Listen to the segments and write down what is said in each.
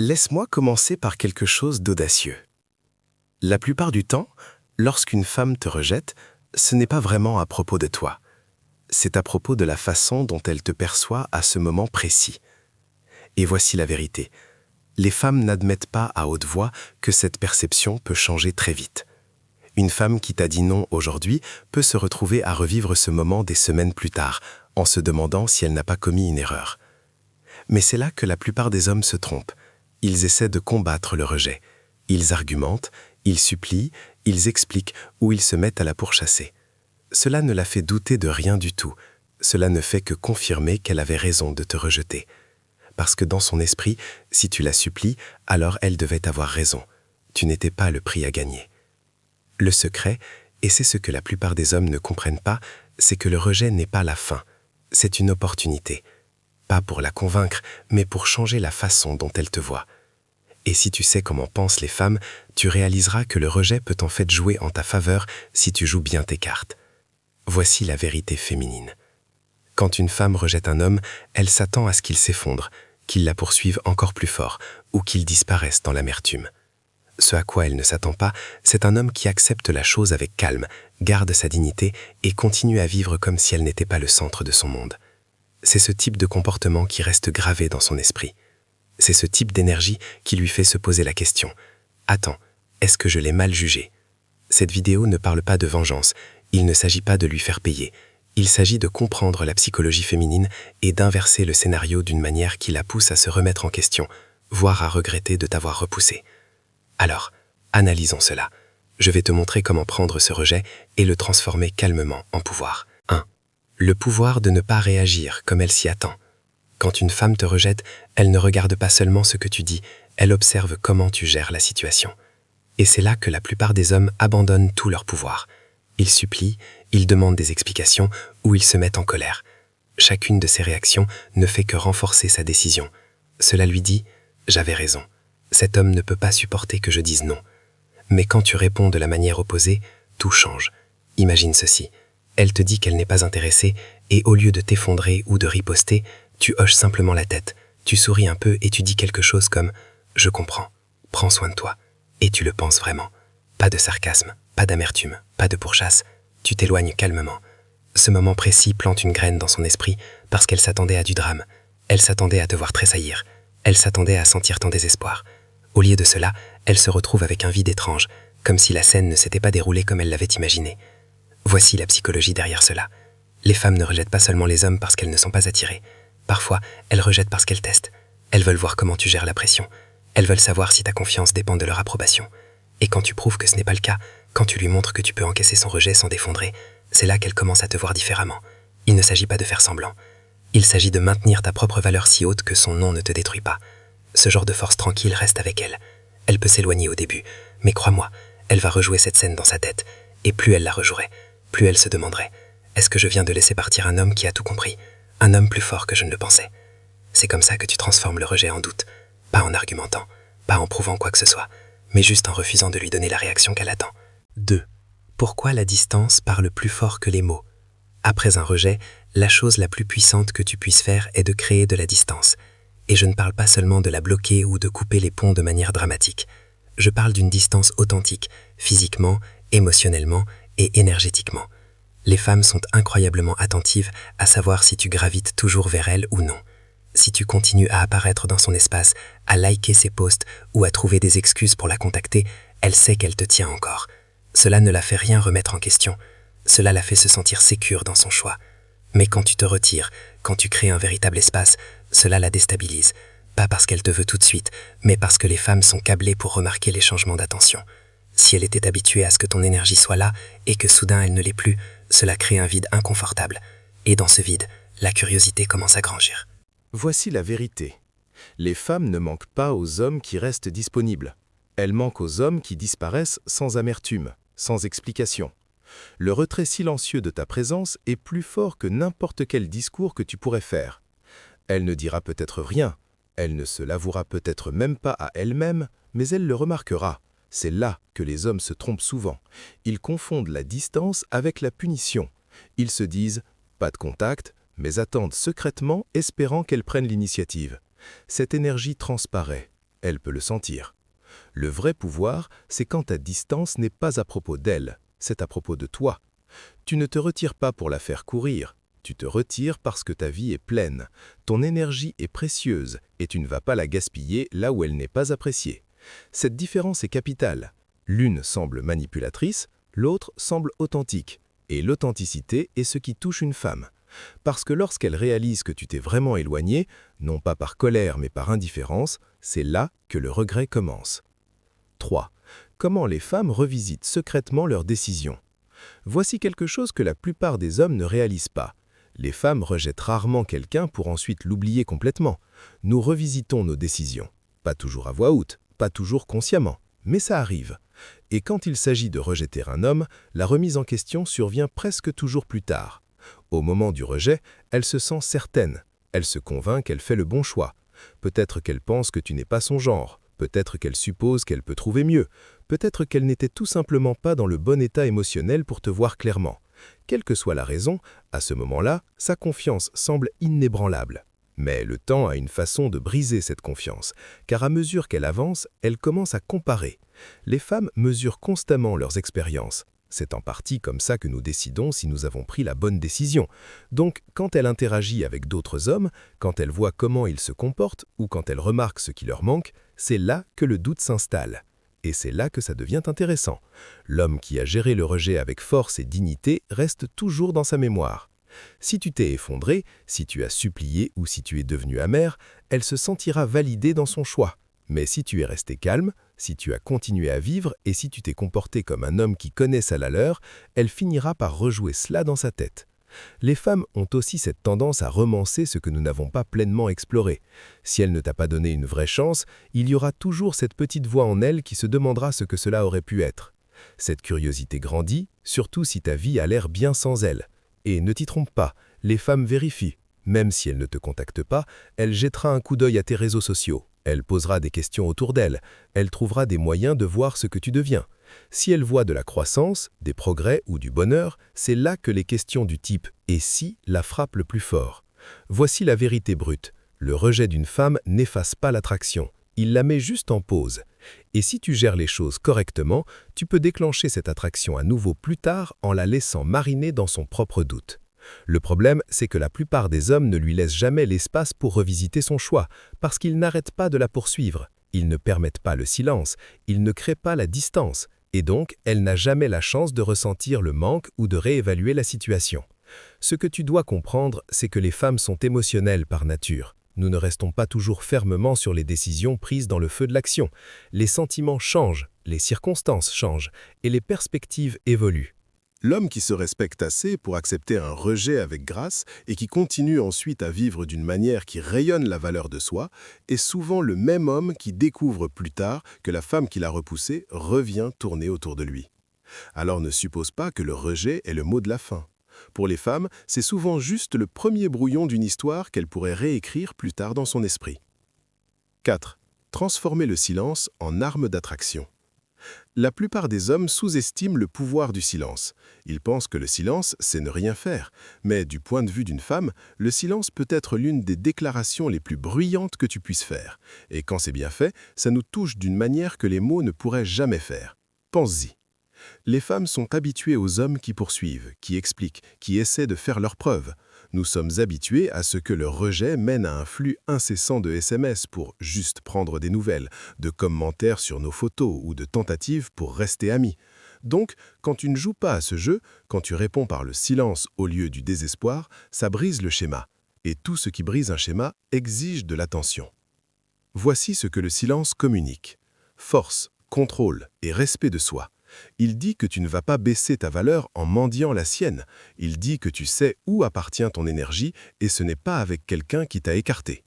Laisse-moi commencer par quelque chose d'audacieux. La plupart du temps, lorsqu'une femme te rejette, ce n'est pas vraiment à propos de toi. C'est à propos de la façon dont elle te perçoit à ce moment précis. Et voici la vérité. Les femmes n'admettent pas à haute voix que cette perception peut changer très vite. Une femme qui t'a dit non aujourd'hui peut se retrouver à revivre ce moment des semaines plus tard, en se demandant si elle n'a pas commis une erreur. Mais c'est là que la plupart des hommes se trompent. Ils essaient de combattre le rejet. Ils argumentent, ils supplient, ils expliquent ou ils se mettent à la pourchasser. Cela ne la fait douter de rien du tout. Cela ne fait que confirmer qu'elle avait raison de te rejeter. Parce que dans son esprit, si tu la supplies, alors elle devait avoir raison. Tu n'étais pas le prix à gagner. Le secret, et c'est ce que la plupart des hommes ne comprennent pas, c'est que le rejet n'est pas la fin. C'est une opportunité. Pas pour la convaincre, mais pour changer la façon dont elle te voit. Et si tu sais comment pensent les femmes, tu réaliseras que le rejet peut en fait jouer en ta faveur si tu joues bien tes cartes. Voici la vérité féminine. Quand une femme rejette un homme, elle s'attend à ce qu'il s'effondre, qu'il la poursuive encore plus fort, ou qu'il disparaisse dans l'amertume. Ce à quoi elle ne s'attend pas, c'est un homme qui accepte la chose avec calme, garde sa dignité et continue à vivre comme si elle n'était pas le centre de son monde. C'est ce type de comportement qui reste gravé dans son esprit. C'est ce type d'énergie qui lui fait se poser la question « Attends, est-ce que je l'ai mal jugé ?» Cette vidéo ne parle pas de vengeance, il ne s'agit pas de lui faire payer. Il s'agit de comprendre la psychologie féminine et d'inverser le scénario d'une manière qui la pousse à se remettre en question, voire à regretter de t'avoir repoussé. Alors, analysons cela. Je vais te montrer comment prendre ce rejet et le transformer calmement en pouvoir. 1. Le pouvoir de ne pas réagir comme elle s'y attend. Quand une femme te rejette, elle ne regarde pas seulement ce que tu dis, elle observe comment tu gères la situation. Et c'est là que la plupart des hommes abandonnent tout leur pouvoir. Ils supplient, ils demandent des explications ou ils se mettent en colère. Chacune de ces réactions ne fait que renforcer sa décision. Cela lui dit « J'avais raison. Cet homme ne peut pas supporter que je dise non. » Mais quand tu réponds de la manière opposée, tout change. Imagine ceci. Elle te dit qu'elle n'est pas intéressée et au lieu de t'effondrer ou de riposter, tu hoches simplement la tête, tu souris un peu et tu dis quelque chose comme « Je comprends, prends soin de toi ». Et tu le penses vraiment. Pas de sarcasme, pas d'amertume, pas de pourchasse. Tu t'éloignes calmement. Ce moment précis plante une graine dans son esprit parce qu'elle s'attendait à du drame. Elle s'attendait à te voir tressaillir. Elle s'attendait à sentir ton désespoir. Au lieu de cela, elle se retrouve avec un vide étrange, comme si la scène ne s'était pas déroulée comme elle l'avait imaginé. Voici la psychologie derrière cela. Les femmes ne rejettent pas seulement les hommes parce qu'elles ne sont pas attirées. Parfois, elles rejettent parce qu'elles testent. Elles veulent voir comment tu gères la pression. Elles veulent savoir si ta confiance dépend de leur approbation. Et quand tu prouves que ce n'est pas le cas, quand tu lui montres que tu peux encaisser son rejet sans t'effondrer, c'est là qu'elle commence à te voir différemment. Il ne s'agit pas de faire semblant. Il s'agit de maintenir ta propre valeur si haute que son nom ne te détruit pas. Ce genre de force tranquille reste avec elle. Elle peut s'éloigner au début, mais crois-moi, elle va rejouer cette scène dans sa tête. Et plus elle la rejouerait, plus elle se demanderait « Est-ce que je viens de laisser partir un homme qui a tout compris, un homme plus fort que je ne le pensais ?» C'est comme ça que tu transformes le rejet en doute, pas en argumentant, pas en prouvant quoi que ce soit, mais juste en refusant de lui donner la réaction qu'elle attend. 2. Pourquoi la distance parle plus fort que les mots? Après un rejet, la chose la plus puissante que tu puisses faire est de créer de la distance. Et je ne parle pas seulement de la bloquer ou de couper les ponts de manière dramatique. Je parle d'une distance authentique, physiquement, émotionnellement et énergétiquement. Les femmes sont incroyablement attentives à savoir si tu gravites toujours vers elles ou non. Si tu continues à apparaître dans son espace, à liker ses posts ou à trouver des excuses pour la contacter, elle sait qu'elle te tient encore. Cela ne la fait rien remettre en question. Cela la fait se sentir sécure dans son choix. Mais quand tu te retires, quand tu crées un véritable espace, cela la déstabilise. Pas parce qu'elle te veut tout de suite, mais parce que les femmes sont câblées pour remarquer les changements d'attention. Si elle était habituée à ce que ton énergie soit là et que soudain elle ne l'est plus, cela crée un vide inconfortable. Et dans ce vide, la curiosité commence à grandir. Voici la vérité. Les femmes ne manquent pas aux hommes qui restent disponibles. Elles manquent aux hommes qui disparaissent sans amertume, sans explication. Le retrait silencieux de ta présence est plus fort que n'importe quel discours que tu pourrais faire. Elle ne dira peut-être rien, elle ne se l'avouera peut-être même pas à elle-même, mais elle le remarquera. C'est là que les hommes se trompent souvent. Ils confondent la distance avec la punition. Ils se disent « pas de contact », mais attendent secrètement, espérant qu'elle prenne l'initiative. Cette énergie transparaît. elle peut le sentir. Le vrai pouvoir, c'est quand ta distance n'est pas à propos d'elle, c'est à propos de toi. Tu ne te retires pas pour la faire courir, tu te retires parce que ta vie est pleine, ton énergie est précieuse et tu ne vas pas la gaspiller là où elle n'est pas appréciée. Cette différence est capitale. L'une semble manipulatrice, l'autre semble authentique. Et l'authenticité est ce qui touche une femme. Parce que lorsqu'elle réalise que tu t'es vraiment éloigné, non pas par colère mais par indifférence, c'est là que le regret commence. 3. Comment les femmes revisitent secrètement leurs décisions. Voici quelque chose que la plupart des hommes ne réalisent pas. Les femmes rejettent rarement quelqu'un pour ensuite l'oublier complètement. Nous revisitons nos décisions. Pas toujours à voix haute, pas toujours consciemment, mais ça arrive. Et quand il s'agit de rejeter un homme, la remise en question survient presque toujours plus tard. Au moment du rejet, elle se sent certaine. Elle se convainc qu'elle fait le bon choix. Peut-être qu'elle pense que tu n'es pas son genre. Peut-être qu'elle suppose qu'elle peut trouver mieux. Peut-être qu'elle n'était tout simplement pas dans le bon état émotionnel pour te voir clairement. Quelle que soit la raison, à ce moment-là, sa confiance semble inébranlable. Mais le temps a une façon de briser cette confiance, car à mesure qu'elle avance, elle commence à comparer. Les femmes mesurent constamment leurs expériences. C'est en partie comme ça que nous décidons si nous avons pris la bonne décision. Donc, quand elle interagit avec d'autres hommes, quand elle voit comment ils se comportent ou quand elle remarque ce qui leur manque, c'est là que le doute s'installe. Et c'est là que ça devient intéressant. L'homme qui a géré le rejet avec force et dignité reste toujours dans sa mémoire. Si tu t'es effondré, si tu as supplié ou si tu es devenu amer, elle se sentira validée dans son choix. Mais si tu es resté calme, si tu as continué à vivre et si tu t'es comporté comme un homme qui connaît sa valeur, elle finira par rejouer cela dans sa tête. Les femmes ont aussi cette tendance à romancer ce que nous n'avons pas pleinement exploré. Si elle ne t'a pas donné une vraie chance, il y aura toujours cette petite voix en elle qui se demandera ce que cela aurait pu être. Cette curiosité grandit, surtout si ta vie a l'air bien sans elle. Et ne t'y trompe pas, les femmes vérifient. Même si elle ne te contacte pas, elle jettera un coup d'œil à tes réseaux sociaux. Elle posera des questions autour d'elle. Elle trouvera des moyens de voir ce que tu deviens. Si elle voit de la croissance, des progrès ou du bonheur, c'est là que les questions du type « et si » la frappent le plus fort. Voici la vérité brute. Le rejet d'une femme n'efface pas l'attraction. Il la met juste en pause. Et si tu gères les choses correctement, tu peux déclencher cette attraction à nouveau plus tard en la laissant mariner dans son propre doute. Le problème, c'est que la plupart des hommes ne lui laissent jamais l'espace pour revisiter son choix, parce qu'ils n'arrêtent pas de la poursuivre. Ils ne permettent pas le silence, ils ne créent pas la distance, et donc elle n'a jamais la chance de ressentir le manque ou de réévaluer la situation. Ce que tu dois comprendre, c'est que les femmes sont émotionnelles par nature. Nous ne restons pas toujours fermement sur les décisions prises dans le feu de l'action. Les sentiments changent, les circonstances changent, et les perspectives évoluent. L'homme qui se respecte assez pour accepter un rejet avec grâce et qui continue ensuite à vivre d'une manière qui rayonne la valeur de soi est souvent le même homme qui découvre plus tard que la femme qui l'a repoussé revient tourner autour de lui. Alors ne suppose pas que le rejet est le mot de la fin. Pour les femmes, c'est souvent juste le premier brouillon d'une histoire qu'elles pourraient réécrire plus tard dans son esprit. 4. Transformer le silence en arme d'attraction. La plupart des hommes sous-estiment le pouvoir du silence. Ils pensent que le silence, c'est ne rien faire. Mais du point de vue d'une femme, le silence peut être l'une des déclarations les plus bruyantes que tu puisses faire. Et quand c'est bien fait, ça nous touche d'une manière que les mots ne pourraient jamais faire. Pense-y. Les femmes sont habituées aux hommes qui poursuivent, qui expliquent, qui essaient de faire leurs preuves. Nous sommes habitués à ce que le rejet mène à un flux incessant de SMS pour juste prendre des nouvelles, de commentaires sur nos photos ou de tentatives pour rester amis. Donc, quand tu ne joues pas à ce jeu, quand tu réponds par le silence au lieu du désespoir, ça brise le schéma. Et tout ce qui brise un schéma exige de l'attention. Voici ce que le silence communique. Force, contrôle et respect de soi. Il dit que tu ne vas pas baisser ta valeur en mendiant la sienne. Il dit que tu sais où appartient ton énergie et ce n'est pas avec quelqu'un qui t'a écarté.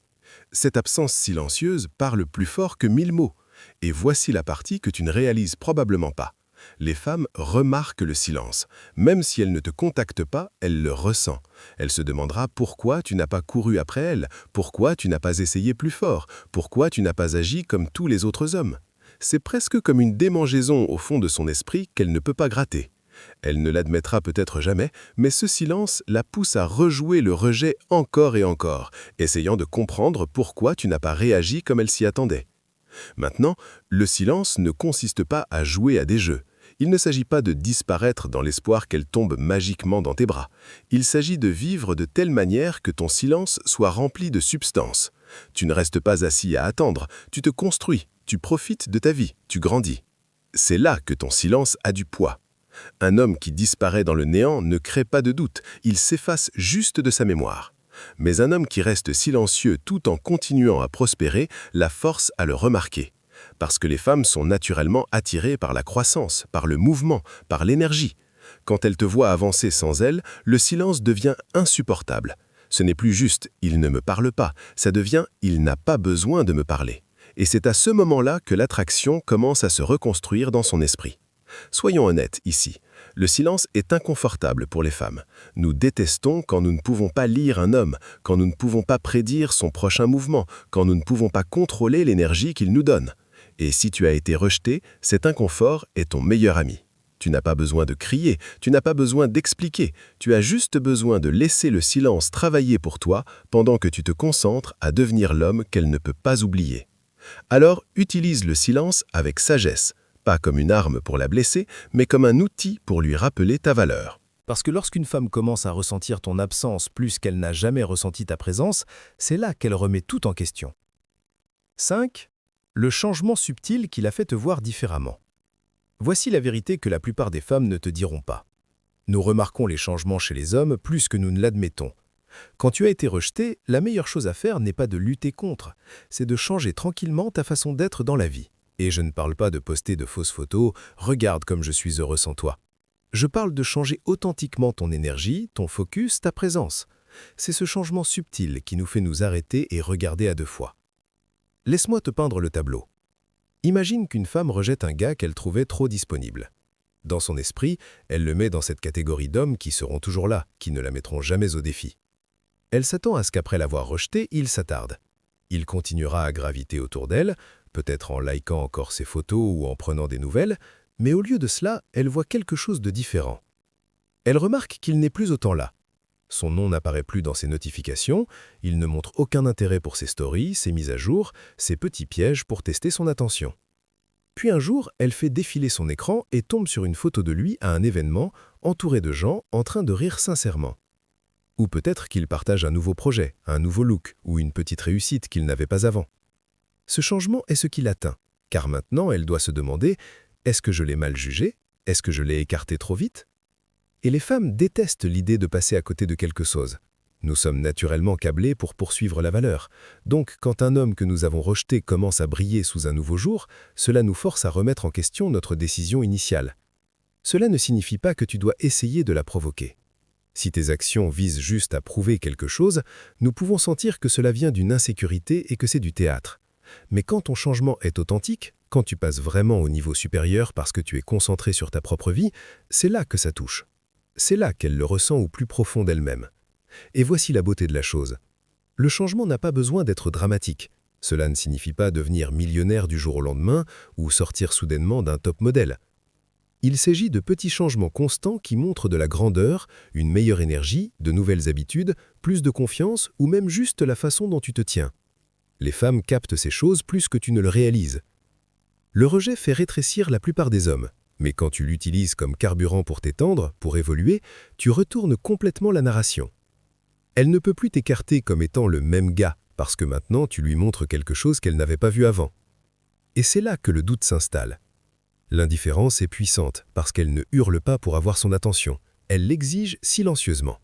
Cette absence silencieuse parle plus fort que 1000 mots. Et voici la partie que tu ne réalises probablement pas. Les femmes remarquent le silence. Même si elle ne te contacte pas, elle le ressent. Elle se demandera pourquoi tu n'as pas couru après elle, pourquoi tu n'as pas essayé plus fort, pourquoi tu n'as pas agi comme tous les autres hommes. C'est presque comme une démangeaison au fond de son esprit qu'elle ne peut pas gratter. Elle ne l'admettra peut-être jamais, mais ce silence la pousse à rejouer le rejet encore et encore, essayant de comprendre pourquoi tu n'as pas réagi comme elle s'y attendait. Maintenant, le silence ne consiste pas à jouer à des jeux. Il ne s'agit pas de disparaître dans l'espoir qu'elle tombe magiquement dans tes bras. Il s'agit de vivre de telle manière que ton silence soit rempli de substance. Tu ne restes pas assis à attendre, tu te construis, tu profites de ta vie, tu grandis. C'est là que ton silence a du poids. Un homme qui disparaît dans le néant ne crée pas de doute, il s'efface juste de sa mémoire. Mais un homme qui reste silencieux tout en continuant à prospérer la force à le remarquer. Parce que les femmes sont naturellement attirées par la croissance, par le mouvement, par l'énergie. Quand elles te voient avancer sans elles, le silence devient insupportable. Ce n'est plus juste « il ne me parle pas », ça devient « il n'a pas besoin de me parler ». Et c'est à ce moment-là que l'attraction commence à se reconstruire dans son esprit. Soyons honnêtes ici, le silence est inconfortable pour les femmes. Nous détestons quand nous ne pouvons pas lire un homme, quand nous ne pouvons pas prédire son prochain mouvement, quand nous ne pouvons pas contrôler l'énergie qu'il nous donne. Et si tu as été rejeté, cet inconfort est ton meilleur ami. Tu n'as pas besoin de crier, tu n'as pas besoin d'expliquer, tu as juste besoin de laisser le silence travailler pour toi pendant que tu te concentres à devenir l'homme qu'elle ne peut pas oublier. Alors, utilise le silence avec sagesse, pas comme une arme pour la blesser, mais comme un outil pour lui rappeler ta valeur. Parce que lorsqu'une femme commence à ressentir ton absence plus qu'elle n'a jamais ressenti ta présence, c'est là qu'elle remet tout en question. 5. Le changement subtil qui l'a fait te voir différemment. Voici la vérité que la plupart des femmes ne te diront pas. Nous remarquons les changements chez les hommes plus que nous ne l'admettons. Quand tu as été rejeté, la meilleure chose à faire n'est pas de lutter contre, c'est de changer tranquillement ta façon d'être dans la vie. Et je ne parle pas de poster de fausses photos « regarde comme je suis heureux sans toi ». Je parle de changer authentiquement ton énergie, ton focus, ta présence. C'est ce changement subtil qui nous fait nous arrêter et regarder à deux fois. Laisse-moi te peindre le tableau. Imagine qu'une femme rejette un gars qu'elle trouvait trop disponible. Dans son esprit, elle le met dans cette catégorie d'hommes qui seront toujours là, qui ne la mettront jamais au défi. Elle s'attend à ce qu'après l'avoir rejeté, il s'attarde. Il continuera à graviter autour d'elle, peut-être en likant encore ses photos ou en prenant des nouvelles, mais au lieu de cela, elle voit quelque chose de différent. Elle remarque qu'il n'est plus autant là. Son nom n'apparaît plus dans ses notifications, il ne montre aucun intérêt pour ses stories, ses mises à jour, ses petits pièges pour tester son attention. Puis un jour, elle fait défiler son écran et tombe sur une photo de lui à un événement, entouré de gens en train de rire sincèrement. Ou peut-être qu'il partage un nouveau projet, un nouveau look ou une petite réussite qu'il n'avait pas avant. Ce changement est ce qui l'atteint, car maintenant elle doit se demander « est-ce que je l'ai mal jugé? Est-ce que je l'ai écarté trop vite ?» Et les femmes détestent l'idée de passer à côté de quelque chose. Nous sommes naturellement câblés pour poursuivre la valeur. Donc, quand un homme que nous avons rejeté commence à briller sous un nouveau jour, cela nous force à remettre en question notre décision initiale. Cela ne signifie pas que tu dois essayer de la provoquer. Si tes actions visent juste à prouver quelque chose, nous pouvons sentir que cela vient d'une insécurité et que c'est du théâtre. Mais quand ton changement est authentique, quand tu passes vraiment au niveau supérieur parce que tu es concentré sur ta propre vie, c'est là que ça touche. C'est là qu'elle le ressent au plus profond d'elle-même. Et voici la beauté de la chose. Le changement n'a pas besoin d'être dramatique. Cela ne signifie pas devenir millionnaire du jour au lendemain ou sortir soudainement d'un top modèle. Il s'agit de petits changements constants qui montrent de la grandeur, une meilleure énergie, de nouvelles habitudes, plus de confiance ou même juste la façon dont tu te tiens. Les femmes captent ces choses plus que tu ne le réalises. Le rejet fait rétrécir la plupart des hommes. Mais quand tu l'utilises comme carburant pour t'étendre, pour évoluer, tu retournes complètement la narration. Elle ne peut plus t'écarter comme étant le même gars, parce que maintenant tu lui montres quelque chose qu'elle n'avait pas vu avant. Et c'est là que le doute s'installe. L'indifférence est puissante, parce qu'elle ne hurle pas pour avoir son attention, elle l'exige silencieusement.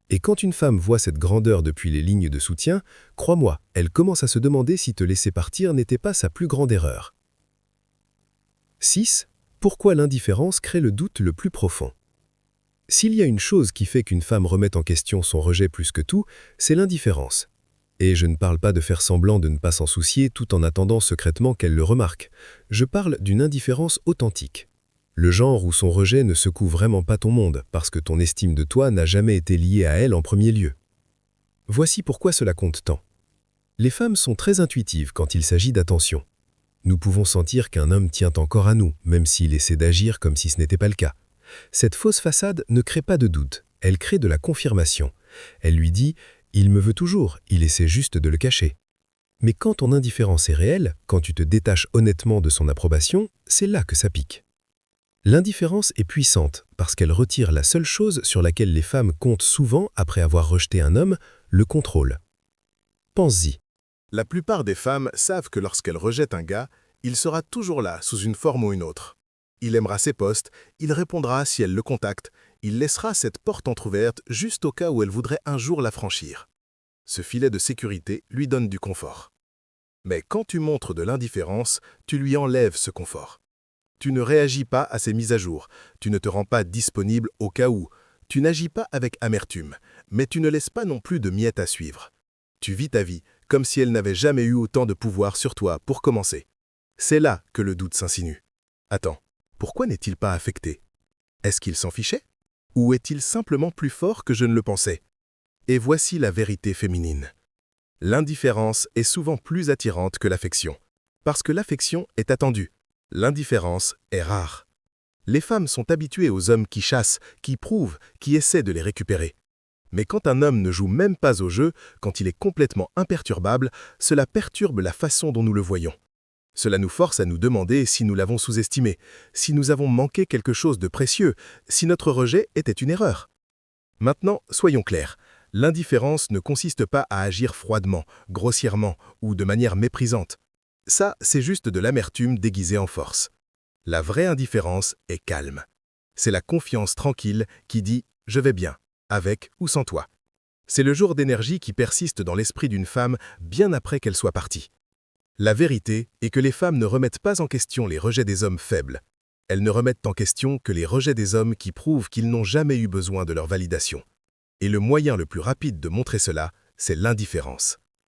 Et quand une femme voit cette grandeur depuis les lignes de soutien, crois-moi, elle commence à se demander si te laisser partir n'était pas sa plus grande erreur. 6. Pourquoi l'indifférence crée le doute le plus profond? S'il y a une chose qui fait qu'une femme remette en question son rejet plus que tout, c'est l'indifférence. Et je ne parle pas de faire semblant de ne pas s'en soucier tout en attendant secrètement qu'elle le remarque. Je parle d'une indifférence authentique. Le genre où son rejet ne secoue vraiment pas ton monde parce que ton estime de toi n'a jamais été liée à elle en premier lieu. Voici pourquoi cela compte tant. Les femmes sont très intuitives quand il s'agit d'attention. Nous pouvons sentir qu'un homme tient encore à nous, même s'il essaie d'agir comme si ce n'était pas le cas. Cette fausse façade ne crée pas de doute, elle crée de la confirmation. Elle lui dit « il me veut toujours, il essaie juste de le cacher ». Mais quand ton indifférence est réelle, quand tu te détaches honnêtement de son approbation, c'est là que ça pique. L'indifférence est puissante parce qu'elle retire la seule chose sur laquelle les femmes comptent souvent après avoir rejeté un homme, le contrôle. Pense-y. La plupart des femmes savent que lorsqu'elles rejettent un gars, il sera toujours là sous une forme ou une autre. Il aimera ses postes, il répondra si elle le contacte, il laissera cette porte entr'ouverte juste au cas où elle voudrait un jour la franchir. Ce filet de sécurité lui donne du confort. Mais quand tu montres de l'indifférence, tu lui enlèves ce confort. Tu ne réagis pas à ses mises à jour, tu ne te rends pas disponible au cas où, tu n'agis pas avec amertume, mais tu ne laisses pas non plus de miettes à suivre. Tu vis ta vie comme si elle n'avait jamais eu autant de pouvoir sur toi pour commencer. C'est là que le doute s'insinue. Attends, pourquoi n'est-il pas affecté? Est-ce qu'il s'en fichait? Ou est-il simplement plus fort que je ne le pensais? Et voici la vérité féminine. L'indifférence est souvent plus attirante que l'affection, parce que l'affection est attendue. L'indifférence est rare. Les femmes sont habituées aux hommes qui chassent, qui prouvent, qui essaient de les récupérer. Mais quand un homme ne joue même pas au jeu, quand il est complètement imperturbable, cela perturbe la façon dont nous le voyons. Cela nous force à nous demander si nous l'avons sous-estimé, si nous avons manqué quelque chose de précieux, si notre rejet était une erreur. Maintenant, soyons clairs, l'indifférence ne consiste pas à agir froidement, grossièrement ou de manière méprisante. Ça, c'est juste de l'amertume déguisée en force. La vraie indifférence est calme. C'est la confiance tranquille qui dit « je vais bien », avec ou sans toi. C'est le jour d'énergie qui persiste dans l'esprit d'une femme bien après qu'elle soit partie. La vérité est que les femmes ne remettent pas en question les rejets des hommes faibles. Elles ne remettent en question que les rejets des hommes qui prouvent qu'ils n'ont jamais eu besoin de leur validation. Et le moyen le plus rapide de montrer cela, c'est l'indifférence.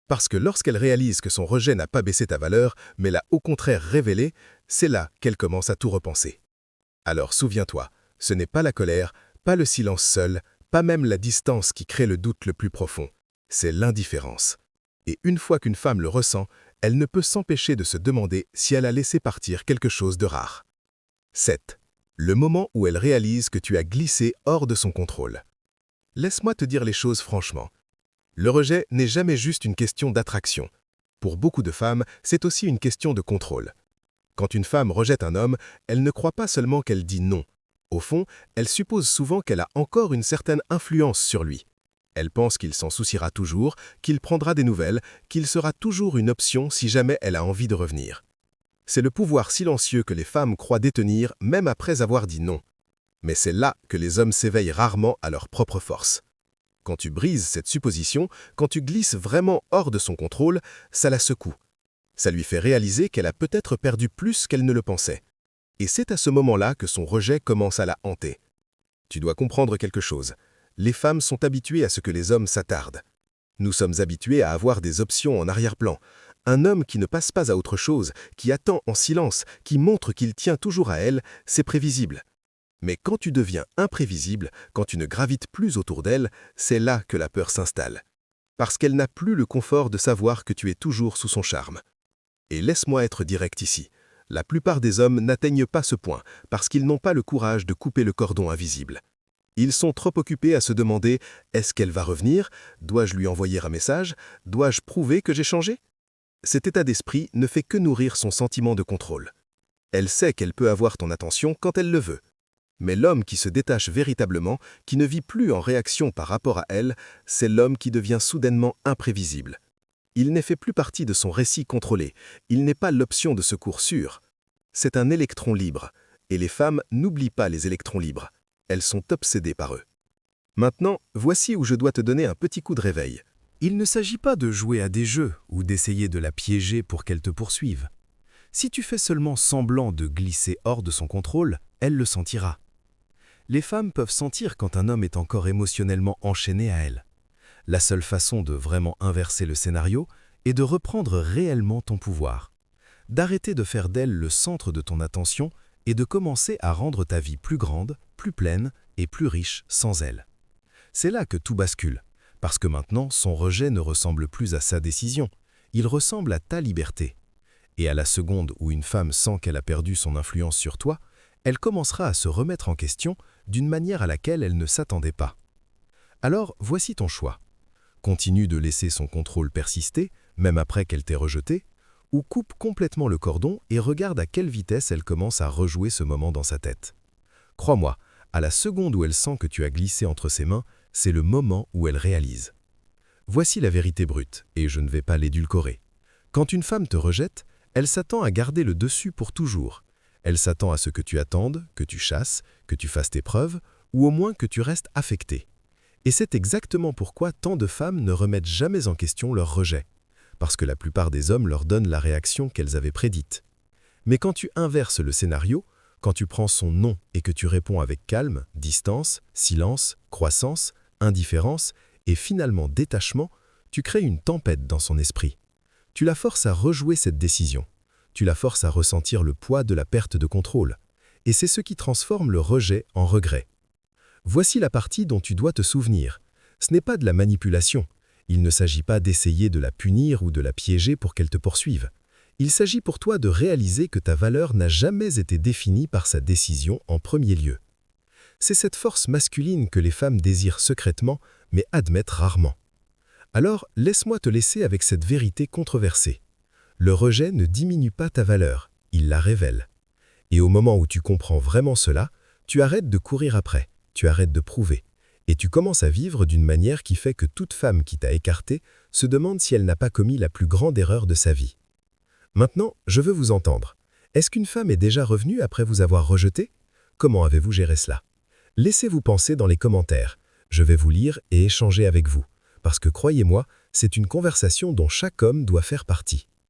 Parce que lorsqu'elle réalise que son rejet n'a pas baissé ta valeur, mais l'a au contraire révélée, c'est là qu'elle commence à tout repenser. Alors souviens-toi, ce n'est pas la colère, pas le silence seul, pas même la distance qui crée le doute le plus profond. C'est l'indifférence. Et une fois qu'une femme le ressent, elle ne peut s'empêcher de se demander si elle a laissé partir quelque chose de rare. 7. Le moment où elle réalise que tu as glissé hors de son contrôle. Laisse-moi te dire les choses franchement. Le rejet n'est jamais juste une question d'attraction. Pour beaucoup de femmes, c'est aussi une question de contrôle. Quand une femme rejette un homme, elle ne croit pas seulement qu'elle dit non. Au fond, elle suppose souvent qu'elle a encore une certaine influence sur lui. Elle pense qu'il s'en souciera toujours, qu'il prendra des nouvelles, qu'il sera toujours une option si jamais elle a envie de revenir. C'est le pouvoir silencieux que les femmes croient détenir même après avoir dit non. Mais c'est là que les hommes s'éveillent rarement à leur propre force. Quand tu brises cette supposition, quand tu glisses vraiment hors de son contrôle, ça la secoue. Ça lui fait réaliser qu'elle a peut-être perdu plus qu'elle ne le pensait. Et c'est à ce moment-là que son rejet commence à la hanter. Tu dois comprendre quelque chose. Les femmes sont habituées à ce que les hommes s'attardent. Nous sommes habitués à avoir des options en arrière-plan. Un homme qui ne passe pas à autre chose, qui attend en silence, qui montre qu'il tient toujours à elle, c'est prévisible. Mais quand tu deviens imprévisible, quand tu ne gravites plus autour d'elle, c'est là que la peur s'installe. Parce qu'elle n'a plus le confort de savoir que tu es toujours sous son charme. Et laisse-moi être direct ici. La plupart des hommes n'atteignent pas ce point parce qu'ils n'ont pas le courage de couper le cordon invisible. Ils sont trop occupés à se demander « est-ce qu'elle va revenir? Dois-je lui envoyer un message? Dois-je prouver que j'ai changé ?» Cet état d'esprit ne fait que nourrir son sentiment de contrôle. Elle sait qu'elle peut avoir ton attention quand elle le veut. Mais l'homme qui se détache véritablement, qui ne vit plus en réaction par rapport à elle, c'est l'homme qui devient soudainement imprévisible. Il n'est fait plus partie de son récit contrôlé, il n'est pas l'option de secours sûre. C'est un électron libre, et les femmes n'oublient pas les électrons libres. Elles sont obsédées par eux. Maintenant, voici où je dois te donner un petit coup de réveil. Il ne s'agit pas de jouer à des jeux ou d'essayer de la piéger pour qu'elle te poursuive. Si tu fais seulement semblant de glisser hors de son contrôle, elle le sentira. Les femmes peuvent sentir quand un homme est encore émotionnellement enchaîné à elles. La seule façon de vraiment inverser le scénario est de reprendre réellement ton pouvoir, d'arrêter de faire d'elle le centre de ton attention et de commencer à rendre ta vie plus grande, plus pleine et plus riche sans elle. C'est là que tout bascule, parce que maintenant son rejet ne ressemble plus à sa décision, il ressemble à ta liberté. Et à la seconde où une femme sent qu'elle a perdu son influence sur toi, elle commencera à se remettre en question d'une manière à laquelle elle ne s'attendait pas. Alors, voici ton choix. Continue de laisser son contrôle persister, même après qu'elle t'ait rejeté, ou coupe complètement le cordon et regarde à quelle vitesse elle commence à rejouer ce moment dans sa tête. Crois-moi, à la seconde où elle sent que tu as glissé entre ses mains, c'est le moment où elle réalise. Voici la vérité brute, et je ne vais pas l'édulcorer. Quand une femme te rejette, elle s'attend à garder le dessus pour toujours. Elle s'attend à ce que tu attendes, que tu chasses, que tu fasses tes preuves, ou au moins que tu restes affecté. Et c'est exactement pourquoi tant de femmes ne remettent jamais en question leur rejet, parce que la plupart des hommes leur donnent la réaction qu'elles avaient prédite. Mais quand tu inverses le scénario, quand tu prends son non et que tu réponds avec calme, distance, silence, croissance, indifférence et finalement détachement, tu crées une tempête dans son esprit. Tu la forces à rejouer cette décision. Tu la forces à ressentir le poids de la perte de contrôle. Et c'est ce qui transforme le rejet en regret. Voici la partie dont tu dois te souvenir. Ce n'est pas de la manipulation. Il ne s'agit pas d'essayer de la punir ou de la piéger pour qu'elle te poursuive. Il s'agit pour toi de réaliser que ta valeur n'a jamais été définie par sa décision en premier lieu. C'est cette force masculine que les femmes désirent secrètement, mais admettent rarement. Alors, laisse-moi te laisser avec cette vérité controversée. Le rejet ne diminue pas ta valeur, il la révèle. Et au moment où tu comprends vraiment cela, tu arrêtes de courir après, tu arrêtes de prouver, et tu commences à vivre d'une manière qui fait que toute femme qui t'a écarté se demande si elle n'a pas commis la plus grande erreur de sa vie. Maintenant, je veux vous entendre. Est-ce qu'une femme est déjà revenue après vous avoir rejeté? Comment avez-vous géré cela? Laissez-vous penser dans les commentaires. Je vais vous lire et échanger avec vous. Parce que croyez-moi, c'est une conversation dont chaque homme doit faire partie.